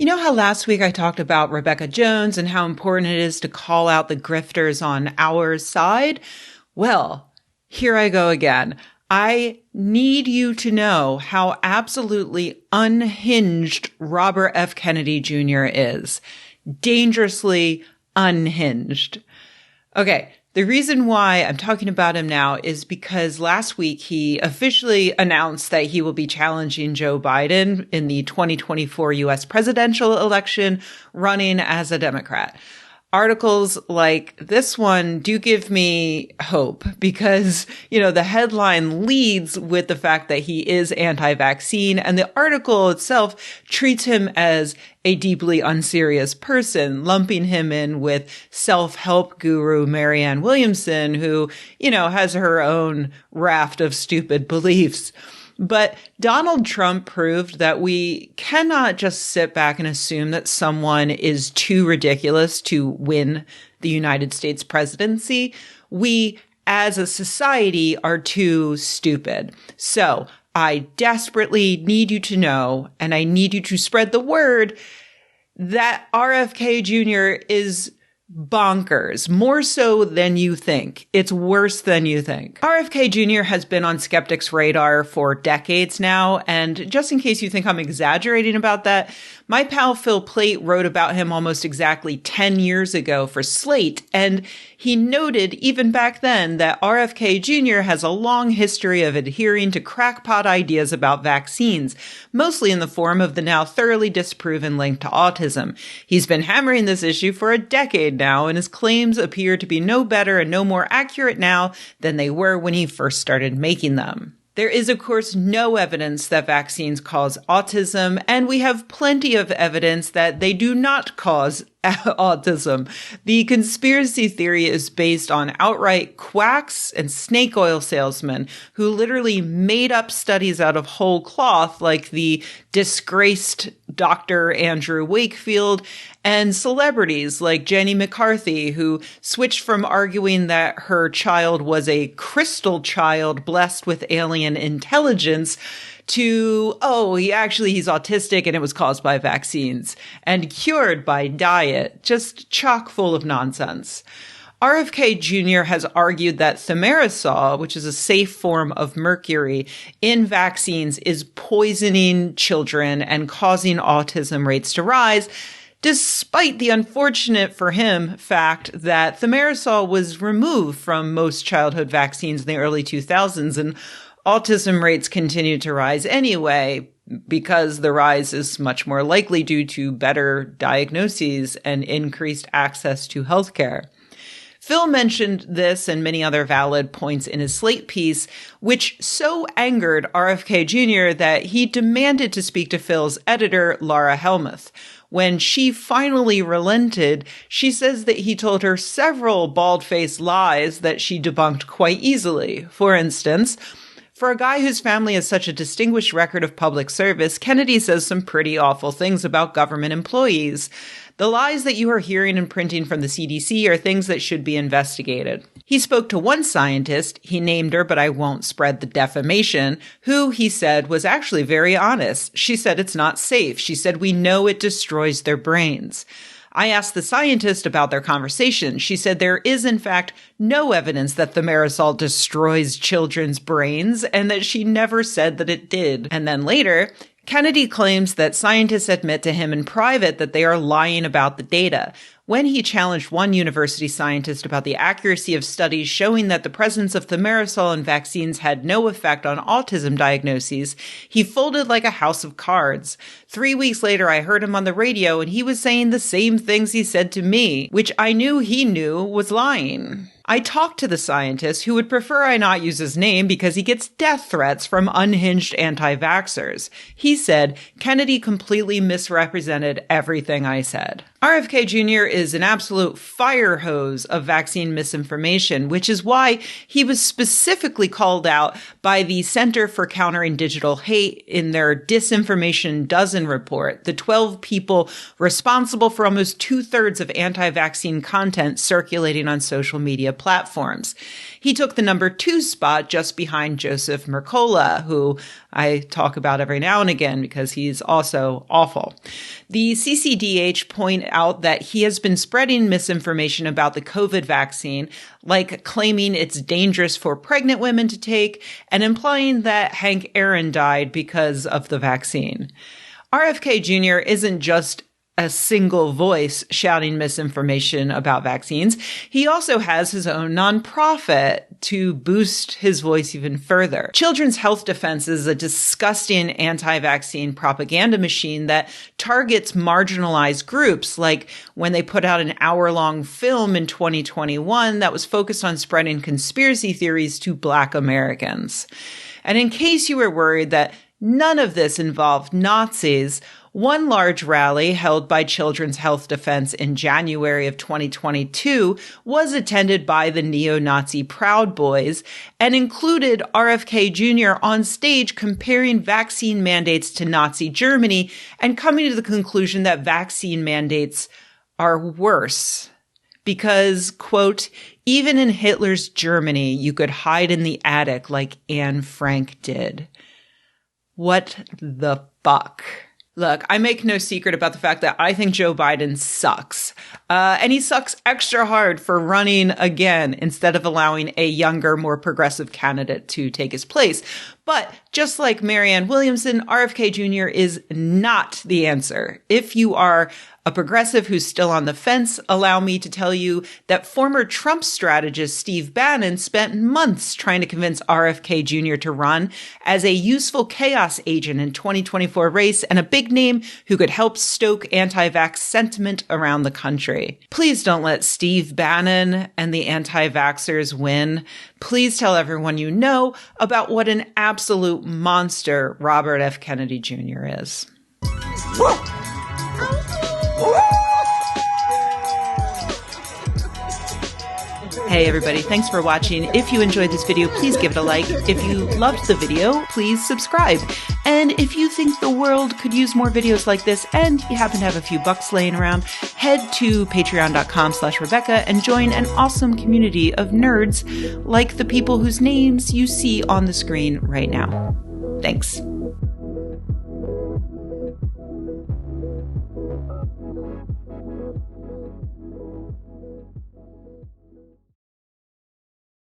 You know how last week I talked about Rebecca Jones and how important it is to call out the grifters on our side? Well, here I go again. I need you to know how absolutely unhinged Robert F. Kennedy Jr. is. Dangerously unhinged. Okay. The reason why I'm talking about him now is because last week he officially announced that he will be challenging Joe Biden in the 2024 U.S. presidential election, running as a Democrat. Articles like this one do give me hope because, the headline leads with the fact that he is anti-vaccine, and the article itself treats him as a deeply unserious person, lumping him in with self-help guru Marianne Williamson, who, has her own raft of stupid beliefs. But Donald Trump proved that we cannot just sit back and assume that someone is too ridiculous to win the United States presidency. We, as a society, are too stupid. So I desperately need you to know, and I need you to spread the word, that RFK Jr. is bonkers, more so than you think. It's worse than you think. RFK Jr. has been on skeptics' radar for decades now, and just in case you think I'm exaggerating about that, my pal Phil Plait wrote about him almost exactly 10 years ago for Slate, and he noted even back then that RFK Jr. has a long history of adhering to crackpot ideas about vaccines, mostly in the form of the now thoroughly disproven link to autism. He's been hammering this issue for a decade now, and his claims appear to be no better and no more accurate now than they were when he first started making them. There is, of course, no evidence that vaccines cause autism, and we have plenty of evidence that they do not cause autism. The conspiracy theory is based on outright quacks and snake oil salesmen who literally made up studies out of whole cloth, like the disgraced Dr. Andrew Wakefield, and celebrities like Jenny McCarthy, who switched from arguing that her child was a crystal child blessed with alien intelligence to, he's autistic and it was caused by vaccines and cured by diet, just chock full of nonsense. RFK Jr. has argued that thimerosal, which is a safe form of mercury in vaccines, is poisoning children and causing autism rates to rise, despite the unfortunate for him fact that thimerosal was removed from most childhood vaccines in the early 2000s, and autism rates continue to rise anyway, because the rise is much more likely due to better diagnoses and increased access to healthcare. Phil mentioned this and many other valid points in his Slate piece, which so angered RFK Jr. that he demanded to speak to Phil's editor, Laura Helmuth. When she finally relented, she says that he told her several bald-faced lies that she debunked quite easily. For instance, for a guy whose family has such a distinguished record of public service, Kennedy says some pretty awful things about government employees. The lies that you are hearing and printing from the CDC are things that should be investigated. He spoke to one scientist, he named her, but I won't spread the defamation, who, he said, was actually very honest. She said it's not safe. She said we know it destroys their brains. I asked the scientist about their conversation. She said there is, in fact, no evidence that thimerosal destroys children's brains and that she never said that it did. And then later, Kennedy claims that scientists admit to him in private that they are lying about the data. When he challenged one university scientist about the accuracy of studies showing that the presence of thimerosal in vaccines had no effect on autism diagnoses, he folded like a house of cards. 3 weeks later, I heard him on the radio, and he was saying the same things he said to me, which I knew he knew was lying. I talked to the scientist, who would prefer I not use his name because he gets death threats from unhinged anti-vaxxers. He said Kennedy completely misrepresented everything I said. RFK Jr. is an absolute fire hose of vaccine misinformation, which is why he was specifically called out by the Center for Countering Digital Hate in their Disinformation Dozen report, the 12 people responsible for almost 2/3 of anti-vaccine content circulating on social media platforms. He took the number 2 spot just behind Joseph Mercola, who I talk about every now and again because he's also awful. The CCDH point out that he has been spreading misinformation about the COVID vaccine, like claiming it's dangerous for pregnant women to take and implying that Hank Aaron died because of the vaccine. RFK Jr. isn't just a single voice shouting misinformation about vaccines. He also has his own nonprofit to boost his voice even further. Children's Health Defense is a disgusting anti-vaccine propaganda machine that targets marginalized groups, like when they put out an hour-long film in 2021 that was focused on spreading conspiracy theories to Black Americans. And in case you were worried that none of this involved Nazis, one large rally held by Children's Health Defense in January of 2022 was attended by the neo-Nazi Proud Boys and included RFK Jr. on stage comparing vaccine mandates to Nazi Germany and coming to the conclusion that vaccine mandates are worse. Because, quote, even in Hitler's Germany, you could hide in the attic like Anne Frank did. What the fuck? Look, I make no secret about the fact that I think Joe Biden sucks. And he sucks extra hard for running again instead of allowing a younger, more progressive candidate to take his place. But just like Marianne Williamson, RFK Jr. is not the answer. If you are a progressive who's still on the fence, allow me to tell you that former Trump strategist Steve Bannon spent months trying to convince RFK Jr. to run as a useful chaos agent in 2024 race and a big name who could help stoke anti-vax sentiment around the country. Please don't let Steve Bannon and the anti-vaxxers win. Please tell everyone you know about what an absolute monster Robert F. Kennedy Jr. is. Hey everybody, thanks for watching. If you enjoyed this video, please give it a like. If you loved the video, please subscribe. And if you think the world could use more videos like this and you happen to have a few bucks laying around, head to patreon.com/Rebecca and join an awesome community of nerds like the people whose names you see on the screen right now. Thanks.